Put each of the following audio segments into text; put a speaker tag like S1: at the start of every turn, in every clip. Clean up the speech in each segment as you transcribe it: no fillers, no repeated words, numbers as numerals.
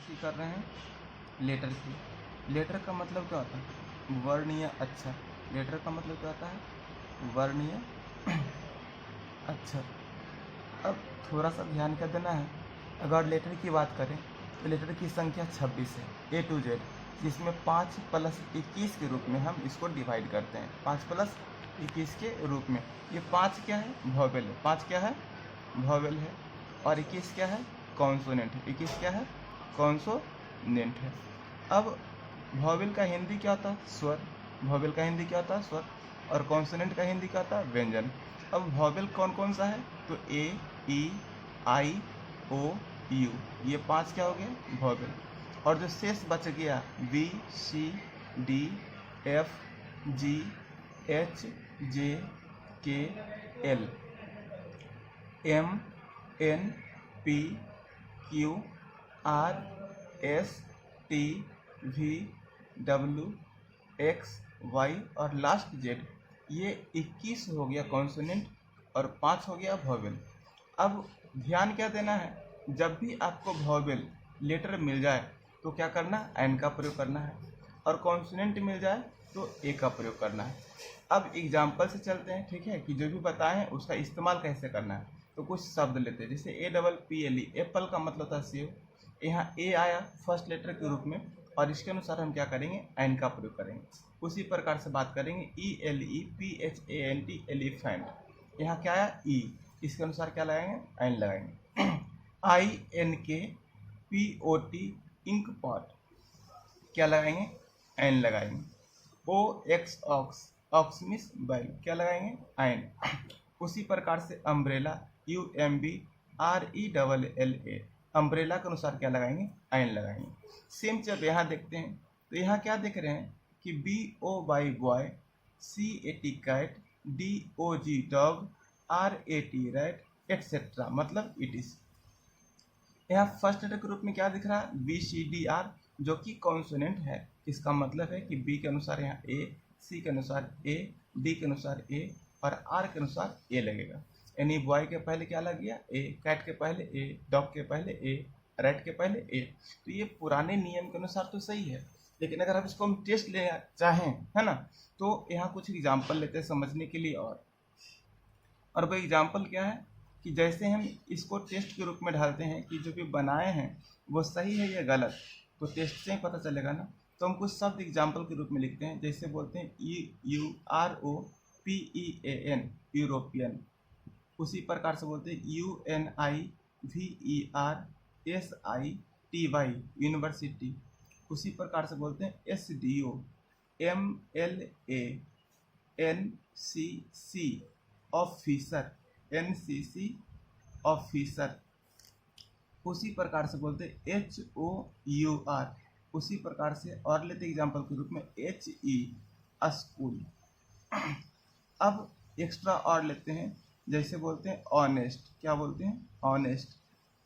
S1: किसकी कर रहे हैं? लेटर की। लेटर का मतलब क्या होता है? वर्ण या अक्षर। लेटर का मतलब क्या होता है? वर्ण या अक्षर। अब थोड़ा सा ध्यान क्या देना है, अगर लेटर की बात करें तो लेटर की संख्या 26 है, A to Z, जिसमें 5 + 21 के रूप में हम इसको डिवाइड करते हैं। 5 + 21 के रूप में। ये 5 क्या है? वॉवेल है। 5 क्या है? वॉवेल है। और 21 क्या है? कॉन्सोनेंट है। 21 क्या है? कॉन्सोनेंट है। अब वॉवेल का हिंदी क्या होता है? स्वर। वॉवेल का हिंदी क्या होता है? स्वर। और कॉन्सोनेंट का हिंदी क्या होता है? व्यंजन। अब वॉवेल कौन कौन सा है? तो A, E, I, O, U, ये 5 क्या हो गए? वॉवेल। और जो शेष बच गया B, C, D, F, G, H, J, K, L, M, N, P, Q, R, S, T, V, W, X, Y और लास्ट Z, ये 21 हो गया कॉन्सोनेंट और 5 हो गया वॉवेल। अब ध्यान क्या देना है, जब भी आपको वॉवेल लेटर मिल जाए तो क्या करना? एन का प्रयोग करना है, और कॉन्सोनेंट मिल जाए तो ए का प्रयोग करना है। अब एग्जाम्पल से चलते हैं, ठीक है, कि जो भी बताए हैं उसका इस्तेमाल कैसे करना है। तो कुछ शब्द लेते हैं, जैसे APPLE, एप्पल का मतलब होता है सेव। यहाँ ए आया फर्स्ट लेटर के रूप में, और इसके अनुसार हम क्या करेंगे? एन का प्रयोग करेंगे। उसी प्रकार से बात करेंगे ELEPHANT, एलिफेंट। यहाँ क्या आया? ई, इसके अनुसार क्या लगाएंगे? एन लगाएंगे। INKPOT, इंक पॉट, क्या लगाएंगे? एन लगाएंगे। OX, ऑक्स, ऑक्स मीन्स बैल, क्या लगाएंगे? एन। उसी प्रकार से अम्ब्रेला, UMBRELLA, अम्ब्रेला के अनुसार क्या लगाएंगे? एन लगाएंगे। सेम जब यहाँ देखते हैं तो यहाँ क्या देख रहे हैं कि BOY boy, CAT cat, DOG dog, RAT rat, etcetera, मतलब इट इज। यहाँ फर्स्ट लेटर के रूप में क्या दिख रहा है? BCDR, जो कि कॉन्सोनेंट है। इसका मतलब है कि B के अनुसार यहाँ A, C के अनुसार A, D के अनुसार A और R के अनुसार A लगेगा। यानी बॉय के पहले क्या लग गया? A, कैट के पहले A, डॉग के पहले A, रैट के पहले A। तो ये पुराने नियम के अनुसार तो सही है, लेकिन अगर अब इसको हम टेस्ट ले चाहें, है ना, तो यहाँ कुछ एग्जाम्पल लेते हैं समझने के लिए। और वो एग्जाम्पल क्या है कि जैसे हम इसको टेस्ट के रूप में ढालते हैं कि जो भी बनाए हैं वो सही है या गलत, तो टेस्ट से ही पता चलेगा ना। तो हम कुछ शब्द एग्जाम्पल के रूप में लिखते हैं, जैसे बोलते हैं EUROPEAN, यूरोपियन। उसी प्रकार से बोलते हैं UNIVERSITY, यूनिवर्सिटी। उसी प्रकार से बोलते हैं SDO, MLA, NCC, officer, NCC officer. उसी प्रकार से बोलते हैं HOUR। उसी प्रकार से और लेते एग्जाम्पल के रूप में HE, स्कूल। अब एक्स्ट्रा और लेते हैं, जैसे बोलते हैं ऑनेस्ट, क्या बोलते हैं? ऑनेस्ट।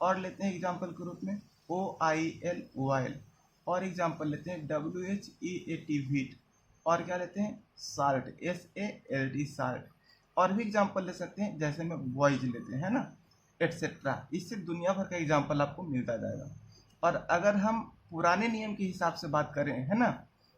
S1: और लेते हैं एग्जाम्पल के रूप में OIL, वाइल। और एग्जाम्पल लेते हैं WHEAT, वीट। और क्या लेते हैं? Salt, SALT, salt. और भी एग्जाम्पल ले सकते हैं, जैसे में बॉयज लेते हैं, है ना, एटसेट्रा। इससे दुनिया भर का एग्जाम्पल आपको मिलता जाएगा। और अगर हम पुराने नियम के हिसाब से बात करें, है ना,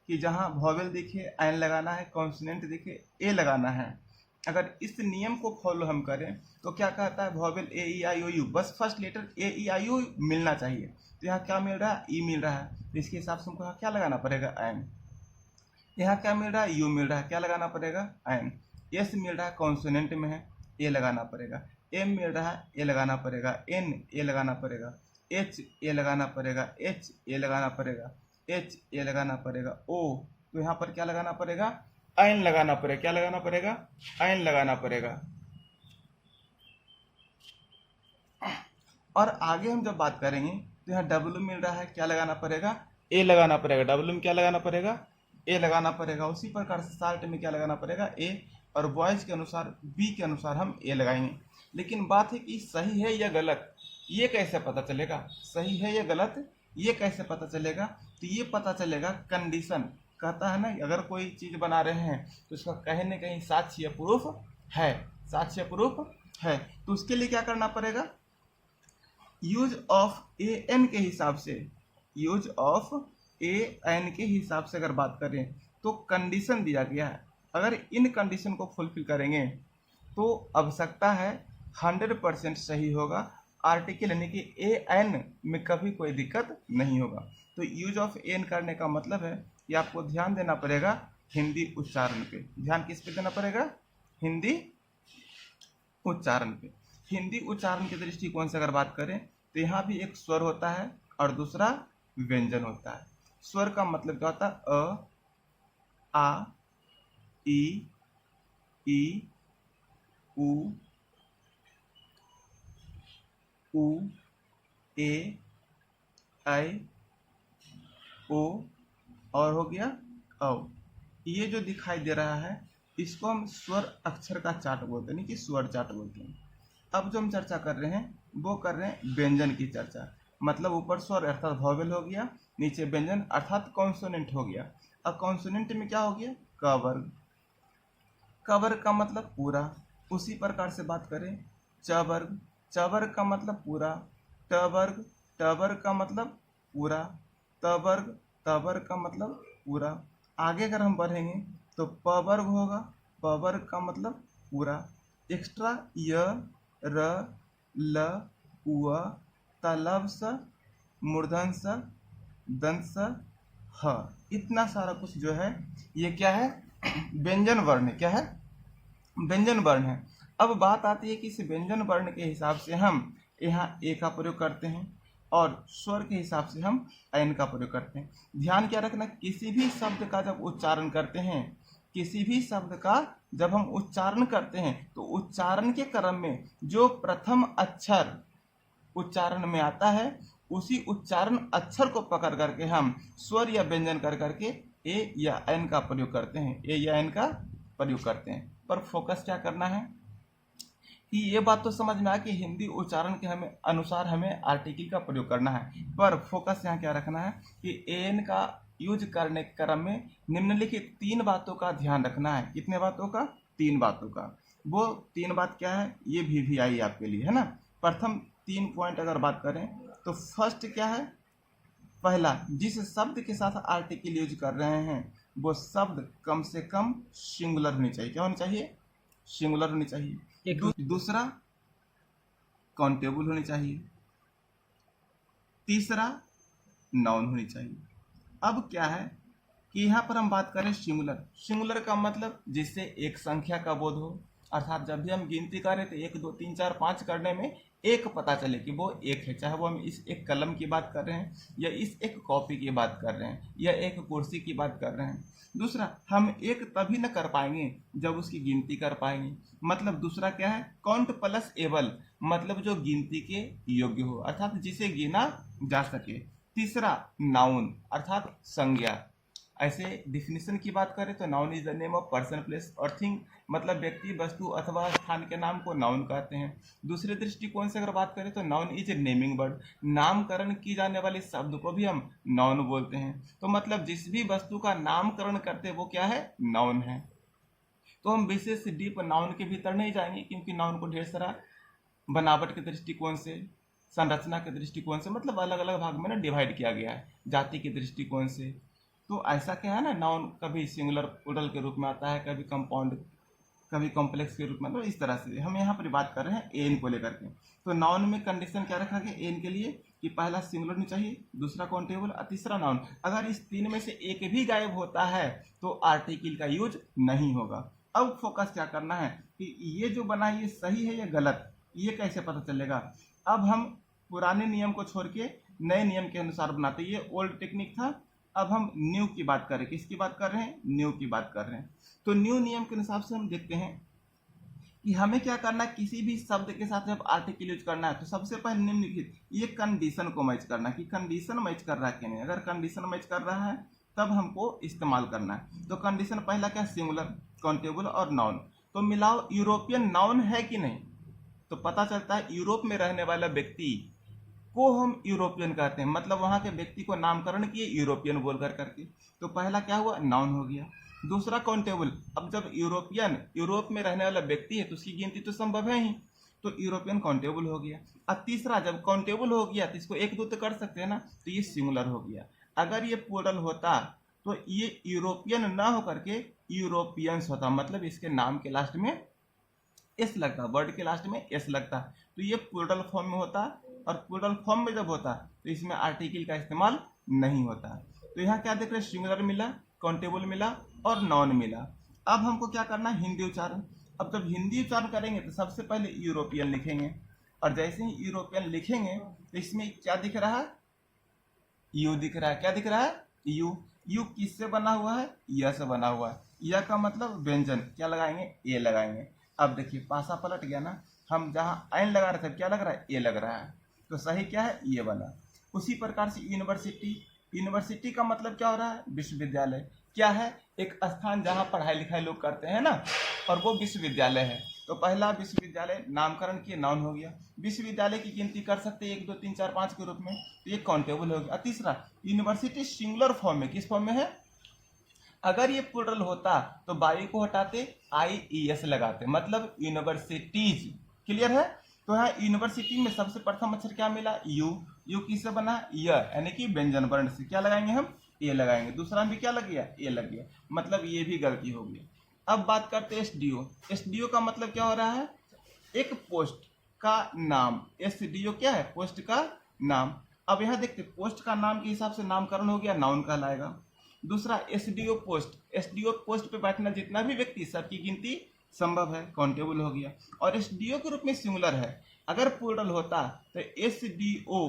S1: कि जहाँ वॉवेल दिखे एन लगाना है, कॉन्सोनेंट दिखे ए लगाना है, अगर इस नियम को फॉलो हम करें तो क्या कहता है? वॉवेल AEIOU, बस फर्स्ट लेटर AEIO मिलना चाहिए। तो यहाँ क्या मिल रहा है? ई मिल रहा है, तो इसके हिसाब से हमको यहाँ क्या लगाना पड़ेगा? एन। यहाँ क्या मिल रहा है? यू मिल रहा है, क्या लगाना पड़ेगा? एन। एस मिल रहा है, कॉन्सोनेंट में है, ए लगाना पड़ेगा। एम मिल रहा है, ए लगाना पड़ेगा। एन, ए लगाना पड़ेगा। एच, ए लगाना पड़ेगा। एच, ए लगाना पड़ेगा। एच, ए लगाना पड़ेगा। ओ, तो यहाँ पर क्या लगाना पड़ेगा? एन लगाना पड़ेगा। क्या लगाना पड़ेगा? एन लगाना पड़ेगा। और आगे हम जब बात करेंगे तो यहाँ डब्ल्यू मिल रहा है, क्या लगाना पड़ेगा? ए लगाना पड़ेगा। डब्ल्यू में क्या लगाना पड़ेगा? ए लगाना पड़ेगा। उसी प्रकार से साल्ट में क्या लगाना पड़ेगा? ए। और बॉयज के अनुसार, बी के अनुसार हम ए लगाएंगे। लेकिन बात है कि सही है या गलत, ये कैसे पता चलेगा? सही है या गलत, ये कैसे पता चलेगा? तो ये पता चलेगा कंडीशन। कहता है ना, अगर कोई चीज़ बना रहे हैं तो उसका कहीं ना कहीं साक्ष्य प्रूफ है, साक्ष्य प्रूफ है। तो उसके लिए क्या करना पड़ेगा? यूज ऑफ AN के हिसाब से यूज ऑफ ए एन के हिसाब से अगर बात करें तो कंडीशन दिया गया है, अगर इन कंडीशन को फुलफिल करेंगे तो आवश्यकता है 100% सही होगा, आर्टिकल यानी कि ए एन में कभी कोई दिक्कत नहीं होगा। तो यूज ऑफ एन करने का मतलब है कि आपको ध्यान देना पड़ेगा हिंदी उच्चारण पे। ध्यान किस पे देना पड़ेगा? हिंदी उच्चारण पे। हिंदी उच्चारण के दृष्टिकोण से अगर बात करें तो यहाँ भी एक स्वर होता है और दूसरा व्यंजन होता है। स्वर का मतलब क्या होता है? अ, आ, ई, उ, ए, ऐ, ओ और हो गया औ। ये जो दिखाई दे रहा है इसको हम स्वर अक्षर का चार्ट बोलते हैं, नहीं कि स्वर चार्ट बोलते हैं। अब जो हम चर्चा कर रहे हैं वो कर रहे हैं व्यंजन की चर्चा। मतलब ऊपर स्वर अर्थात वॉवेल हो गया, नीचे व्यंजन अर्थात कॉन्सोनेंट हो गया। अब कॉन्सोनेंट में क्या हो गया? क वर्ग। क वर्ग का मतलब पूरा। उसी प्रकार से बात करें च वर्ग, च वर्ग का मतलब पूरा। ट वर्ग, ट वर्ग का मतलब पूरा। त वर्ग, त वर्ग का मतलब पूरा। आगे अगर हम बढ़ेंगे तो प वर्ग होगा, प वर्ग का मतलब पूरा। एक्स्ट्रा य, र, ल, उ, तलब स, मूर्धन स, दंत स, ह, इतना सारा कुछ जो है ये क्या है? व्यंजन वर्ण है। क्या है? व्यंजन वर्ण है। अब बात आती है कि इस व्यंजन वर्ण के हिसाब से हम यहाँ ए का प्रयोग करते हैं और स्वर के हिसाब से हम एन का प्रयोग करते हैं। ध्यान क्या रखना, किसी भी शब्द का जब उच्चारण करते हैं, किसी भी शब्द का जब हम उच्चारण करते हैं तो उच्चारण के क्रम में जो प्रथम अक्षर उच्चारण में आता है उसी उच्चारण अक्षर को पकड़ करके हम स्वर या व्यंजन कर करके ए या एन का प्रयोग करते हैं, ए या एन का प्रयोग करते हैं। पर फोकस क्या करना है कि ये बात तो समझ में आ कि हिंदी उच्चारण के हमें अनुसार हमें आर्टिकल का प्रयोग करना है, पर फोकस यहाँ क्या रखना है कि एन का यूज करने के क्रम में निम्नलिखित 3 बातों का ध्यान रखना है। कितने बातों का? 3 बातों का। वो 3 बात क्या है ये भी आई आपके लिए, है ना। प्रथम 3 पॉइंट अगर बात करें तो फर्स्ट क्या है? पहला, जिस शब्द के साथ आर्टिकल यूज कर रहे हैं वो शब्द कम से कम सिंगुलर होनी चाहिए। क्या होनी चाहिए? सिंगुलर होनी चाहिए। दूसरा, काउंटेबल होनी चाहिए। तीसरा, नाउन होनी चाहिए। अब क्या है कि यहाँ पर हम बात करें सिंगुलर। सिंगुलर का मतलब जिससे एक संख्या का बोध हो, अर्थात जब भी हम गिनती करें तो 1 2 3 4 5 करने में एक पता चले कि वो एक है, चाहे वो हम इस एक कलम की बात कर रहे हैं या इस एक कॉपी की बात कर रहे हैं या एक कुर्सी की बात कर रहे हैं। दूसरा, हम एक तभी न कर पाएंगे जब उसकी गिनती कर पाएंगे। मतलब दूसरा क्या है? काउंट प्लस एबल, मतलब जो गिनती के योग्य हो अर्थात जिसे गिना जा सके। तीसरा, नाउन अर्थात संज्ञा। ऐसे डिफिनेशन की बात करें तो noun is the name of person, place और थिंग, मतलब व्यक्ति, वस्तु अथवा स्थान के नाम को नाउन कहते हैं। दूसरे दृष्टिकोण से अगर बात करें तो noun is a naming word, नामकरण की जाने वाले शब्द को भी हम नाउन बोलते हैं। तो मतलब जिस भी वस्तु का नामकरण करते हैं वो क्या है? नाउन है। तो हम विशेष डीप नाउन के भीतर नहीं जाएंगे क्योंकि नाउन को ढेर सारा बनावट के दृष्टिकोण से, संरचना के दृष्टिकोण से, मतलब अलग अलग भाग में ना डिवाइड किया गया है, जाति के दृष्टिकोण से। तो ऐसा क्या है ना, नाउन कभी सिंगुलर प्लूरल के रूप में आता है, कभी कंपाउंड, कभी कॉम्प्लेक्स के रूप में। तो इस तरह से हम यहाँ पर बात कर रहे हैं एन को लेकर के। तो नाउन में कंडीशन क्या रखा गया एन के लिए कि पहला सिंगुलर नहीं चाहिए, दूसरा काउंटेबल और तीसरा नाउन। अगर इस 3 में से एक भी गायब होता है तो आर्टिकल का यूज नहीं होगा। अब फोकस क्या करना है कि ये जो बना ये सही है या गलत, ये कैसे पता चलेगा। अब हम पुराने नियम को छोड़ के नए नियम के अनुसार बनाते हैं। ये ओल्ड टेक्निक था, अब हम न्यू की बात कर रहे हैं। किसकी बात कर रहे हैं? न्यू की बात कर रहे हैं। तो न्यू नियम के हिसाब से हम देखते हैं कि हमें क्या करना है, किसी भी शब्द के साथ जब आर्टिकल यूज करना है तो सबसे पहले निम्नलिखित ये कंडीशन को मैच करना है कि कंडीशन मैच कर रहा है कि नहीं। अगर कंडीशन मैच कर रहा है तब हमको इस्तेमाल करना है। तो कंडीशन पहला क्या? सिंगुलर, काउंटेबल और नाउन। तो मिलाओ यूरोपियन नाउन है कि नहीं, तो पता चलता है यूरोप में रहने वाला व्यक्ति को हम यूरोपियन कहते हैं, मतलब वहां के व्यक्ति को नामकरण किए यूरोपियन बोल कर करके। तो पहला क्या हुआ? नाउन हो गया। दूसरा काउंटेबल, अब जब यूरोपियन यूरोप में रहने वाला व्यक्ति है तो उसकी गिनती तो संभव है ही, तो यूरोपियन काउंटेबल हो गया। अब तीसरा, जब काउंटेबल हो गया तो इसको एक दो तो कर सकते हैं ना, तो ये सिंगुलर हो गया। अगर ये प्लूरल होता तो ये यूरोपियन ना होकर के यूरोपियंस होता, मतलब इसके नाम के लास्ट में एस लगता, वर्ड के लास्ट में एस लगता, तो ये प्लूरल फॉर्म में होता। और प्लूरल फॉर्म में जब होता तो इसमें आर्टिकल का इस्तेमाल नहीं होता। तो यहाँ क्या देख रहे हैं, सिंगुलर मिला, काउंटेबल मिला और नॉन मिला। अब हमको क्या करना है, हिंदी उच्चारण। अब जब हिंदी उच्चारण करेंगे तो सबसे पहले यूरोपियन लिखेंगे, और जैसे ही यूरोपियन लिखेंगे तो इसमें क्या दिख रहा है, यू दिख रहा है। क्या दिख रहा है, यू। यू किससे बना हुआ है, य से बना हुआ है। य का मतलब व्यंजन, क्या लगाएंगे, ए लगाएंगे। अब देखिए पासा पलट गया ना, हम जहाँ एन लगा रहे थे क्या लग रहा है, ए लग रहा है, तो सही क्या है, ये बना। उसी प्रकार से यूनिवर्सिटी, यूनिवर्सिटी का मतलब क्या हो रहा है, विश्वविद्यालय। क्या है, एक स्थान जहाँ पढ़ाई लिखाई लोग करते हैं ना, और वो विश्वविद्यालय है। तो पहला विश्वविद्यालय नामकरण किए, नाउन हो गया। विश्वविद्यालय की गिनती कर सकते हैं 1 2 3 4 5 के रूप में, तो ये काउंटेबल हो गया। तीसरा, यूनिवर्सिटी सिंगुलर फॉर्म में, किस फॉर्म में है, अगर ये प्लूरल होता तो बाई को हटाते IES लगाते, मतलब यूनिवर्सिटीज। क्लियर है। तो यहाँ यूनिवर्सिटी में सबसे प्रथम अक्षर क्या मिला, यू। यू किससे बना, य, यानी कि व्यंजन वर्ण से। क्या लगाएंगे हम, ए लगाएंगे। दूसरा भी क्या लग गया, ए लग गया, मतलब ये भी गलती हो गई। अब बात करते हैं SDO। SDO का मतलब क्या हो रहा है, एक पोस्ट का नाम। SDO क्या है, पोस्ट का नाम। अब यहाँ देखते पोस्ट का नाम के हिसाब से नामकरण हो गया, नाउन कहलाएगा। दूसरा SDO पोस्ट, SDO पोस्ट पे बैठना जितना भी व्यक्ति, सबकी गिनती संभव है, काउंटेबल हो गया। और SDO के रूप में सिंगुलर है। अगर प्लूरल होता तो SDO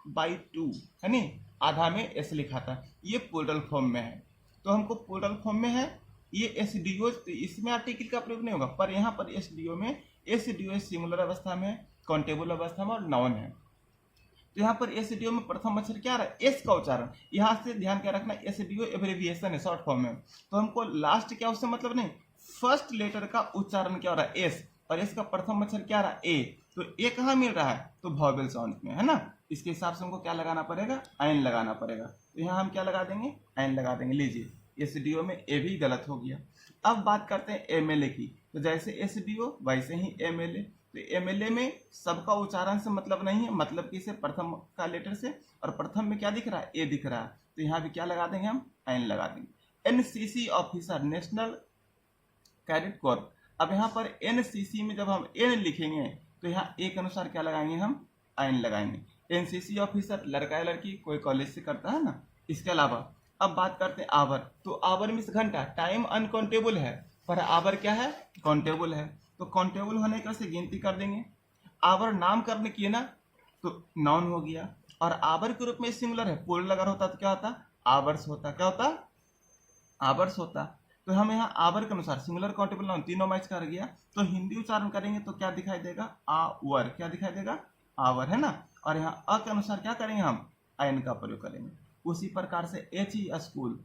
S1: बाई 2, है नी, आधा में S लिखा था, ये प्लूरल फॉर्म में है। तो हमको प्लूरल फॉर्म में है ये SDO, तो इसमें आर्टिकल का प्रयोग नहीं होगा, पर यहाँ पर SDO में SDO सिंगुलर अवस्था में, काउंटेबल अवस्था में और नाउन है। तो यहाँ पर SDO में प्रथम अक्षर क्या आ रहा है, एस का उच्चारण। यहाँ से ध्यान क्या रखना, SDO एब्रिविएशन है, शॉर्ट फॉर्म में। तो हमको लास्ट क्या, उससे मतलब नहीं, फर्स्ट लेटर का उच्चारण क्या हो रहा है, एस, और एस का प्रथम अक्षर क्या आ रहा है, ए। तो ए कहाँ मिल रहा है, तो वॉवेल साउंड में, है ना। इसके हिसाब से हमको क्या लगाना पड़ेगा, आइन लगाना पड़ेगा। तो यहाँ हम क्या लगा देंगे, आइन लगा देंगे। लीजिए SDO में ए भी गलत हो गया। अब बात करते हैं MLA की। तो जैसे SDO वैसे ही MLA। तो MLA में सबका उच्चारण से मतलब नहीं है, मतलब कि इसे प्रथम का लेटर से, और प्रथम में क्या दिख रहा है, ए दिख रहा है। तो यहाँ भी क्या लगा देंगे, हम आइन लगा देंगे। NCC officer, national cadet corps. अब यहाँ पर NCC में जब हम N लिखेंगे तो यहाँ ए के अनुसार क्या लगाएंगे, हम आइन लगाएंगे। NCC ऑफिसर लड़का या लड़की, कोई कॉलेज से करता है ना। इसके अलावा अब बात करते हैं आवर। तो आवर मीन्स घंटा, टाइम अनकाउंटेबल है, पर आवर क्या है, काउंटेबल है। तो काउंटेबल होने का से गिनती कर देंगे। आवर नाम करने की है ना, तो नाउन हो गया। और आवर के रूप में सिंगुलर है, प्लूरल अगर होता तो क्या होता, आवर्स होता। क्या होता, आवर्स होता। तो हम यहाँ आवर के अनुसार सिंगुलर, काउंटेबल, नाउन तीनों मैच कर गया। तो हिंदी उच्चारण करेंगे तो क्या दिखाई देगा, आवर। क्या दिखाई देगा, आवर, है ना। और यहाँ अ के अनुसार क्या करेंगे, हम आयन का प्रयोग करेंगे। उसी प्रकार से HE स्कूल।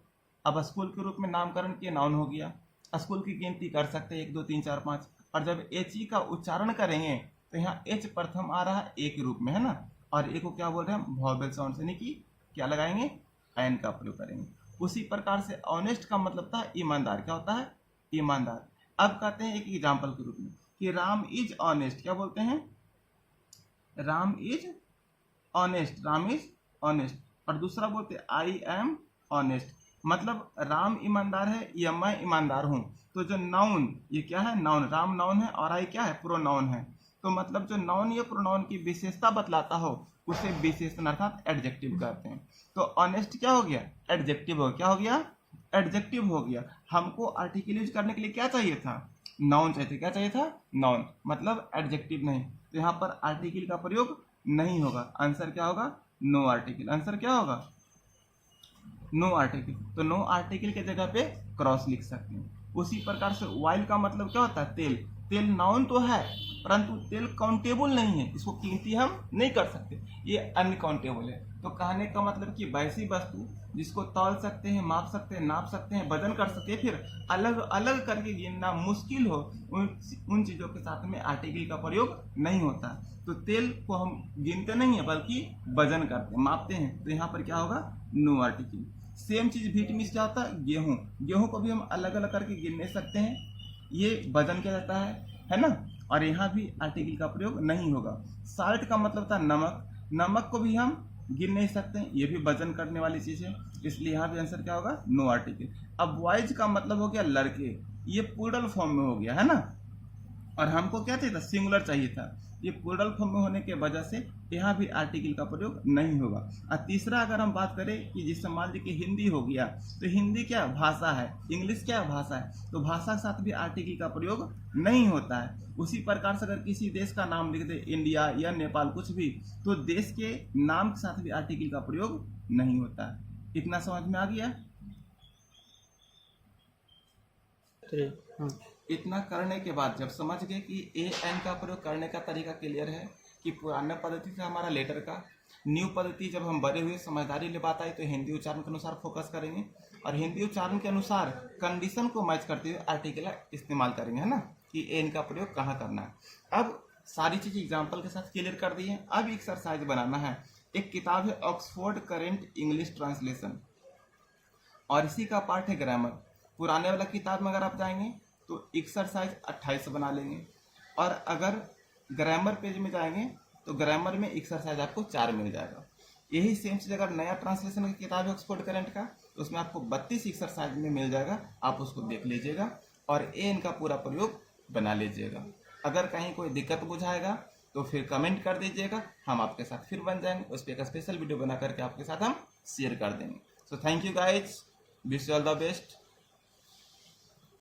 S1: अब स्कूल के रूप में नामकरण किए, नाउन हो गया। स्कूल की गिनती कर सकते हैं 1 2 3 4 5। और जब HE का उच्चारण करेंगे तो यहाँ H प्रथम आ रहा है ए के रूप में, है ना। और ए को क्या बोल रहे हैं हम, वॉवेल साउंड से, यानी कि क्या लगाएंगे, आयन का प्रयोग करेंगे। उसी प्रकार से ऑनेस्ट का मतलब था ईमानदार। क्या होता है, ईमानदार। अब कहते हैं एक एग्जाम्पल के रूप में कि राम इज ऑनेस्ट। क्या बोलते हैं, Ram is honest, Ram is honest. और दूसरा बोलते हैं आई एम ऑनेस्ट, मतलब राम ईमानदार है या मैं ईमानदार हूँ। तो जो नाउन, ये क्या है, नाउन, राम नाउन है और आई क्या है, प्रोनाउन है। तो मतलब जो नाउन या प्रोनाउन की विशेषता बतलाता हो उसे विशेषण अर्थात एडजेक्टिव कहते हैं। तो ऑनेस्ट क्या हो गया, एडजेक्टिव हो गया। क्या हो गया, एडजेक्टिव हो गया। हमको आर्टिकल यूज करने के लिए क्या चाहिए था, नाउन चाहिए था। क्या चाहिए था, नाउन, मतलब एडजेक्टिव नहीं। तो यहाँ पर आर्टिकल का प्रयोग नहीं होगा। आंसर क्या होगा, नो आर्टिकल। आंसर क्या होगा, नो आर्टिकल। तो नो आर्टिकल के जगह पे क्रॉस लिख सकते हैं। उसी प्रकार से वाइल का मतलब क्या होता है, तेल। तेल नाउन तो है परंतु तेल काउंटेबल नहीं है, इसको गिनती हम नहीं कर सकते, ये अनकाउंटेबल है। तो कहने का मतलब कि वैसी वस्तु जिसको तौल सकते हैं, माप सकते हैं, नाप सकते हैं, वजन कर सकते हैं, फिर अलग अलग करके गिनना मुश्किल हो, उन चीज़ों के साथ में आर्टिकल का प्रयोग नहीं होता। तो तेल को हम गिनते नहीं है बल्कि वजन करते हैं, मापते हैं। तो यहाँ पर क्या होगा, नो आर्टिकल। सेम चीज़ व्हीट मीन्स क्या होता है, गेहूँ। गेहूँ को भी हम अलग अलग करके गिन नहीं सकते हैं, ये वजन किया जाता है ना। और यहाँ भी आर्टिकल का प्रयोग नहीं होगा। साल्ट का मतलब था नमक, नमक को भी हम गिन नहीं सकते, ये भी वजन करने वाली चीज़ है, इसलिए यहाँ भी आंसर क्या होगा, नो आर्टिकल। अब बॉयज का मतलब हो गया लड़के, ये प्लूरल फॉर्म में हो गया है ना, और हमको क्या चाहिए था, सिंगुलर चाहिए था, ये प्लूरल फॉर्म में होने के वजह से यहाँ भी आर्टिकल का प्रयोग नहीं होगा। और तीसरा अगर हम बात करें कि जिससे मान लीजिए कि हिंदी हो गया, तो हिंदी क्या भाषा है, इंग्लिश क्या भाषा है, तो भाषा के साथ भी आर्टिकल का प्रयोग नहीं होता है। उसी प्रकार से अगर किसी देश का नाम लिख दे, इंडिया या नेपाल कुछ भी, तो देश के नाम के साथ भी आर्टिकल का प्रयोग नहीं होता है। इतना समझ में आ गया? इतना करने के बाद जब समझ गए कि ए एन का प्रयोग करने का तरीका क्लियर है कि पुराना पद्धति से हमारा लेटर का, न्यू पद्धति जब हम बड़े हुए समझदारी ले बात आई तो हिंदी उच्चारण के अनुसार फोकस करेंगे, और हिंदी उच्चारण के अनुसार कंडीशन को मैच करते हुए आर्टिकल इस्तेमाल करेंगे, है ना, कि एन का प्रयोग कहाँ करना है। अब सारी चीज़ एग्जाम्पल के साथ क्लियर कर दी है। अब एक्सरसाइज बनाना है। एक किताब है ऑक्सफोर्ड करेंट इंग्लिश ट्रांसलेशन, और इसी का पार्ट है ग्रामर। पुराने वाला किताब में अगर आप जाएंगे तो एक्सरसाइज 28 बना लेंगे, और अगर ग्रामर पेज में जाएंगे तो ग्रामर में एक्सरसाइज आपको 4 मिल जाएगा। यही सेम चीज़ अगर नया ट्रांसलेशन की किताब है ऑक्सफोर्ड करेंट का, तो उसमें आपको 32 एक्सरसाइज में मिल जाएगा, आप उसको देख लीजिएगा और एन का पूरा प्रयोग बना लीजिएगा। अगर कहीं कोई दिक्कत बुझाएगा तो फिर कमेंट कर दीजिएगा, हम आपके साथ फिर बन जाएंगे, उस पर एक स्पेशल वीडियो बना करके आपके साथ हम शेयर कर देंगे। So thank you guys, wish you all the best.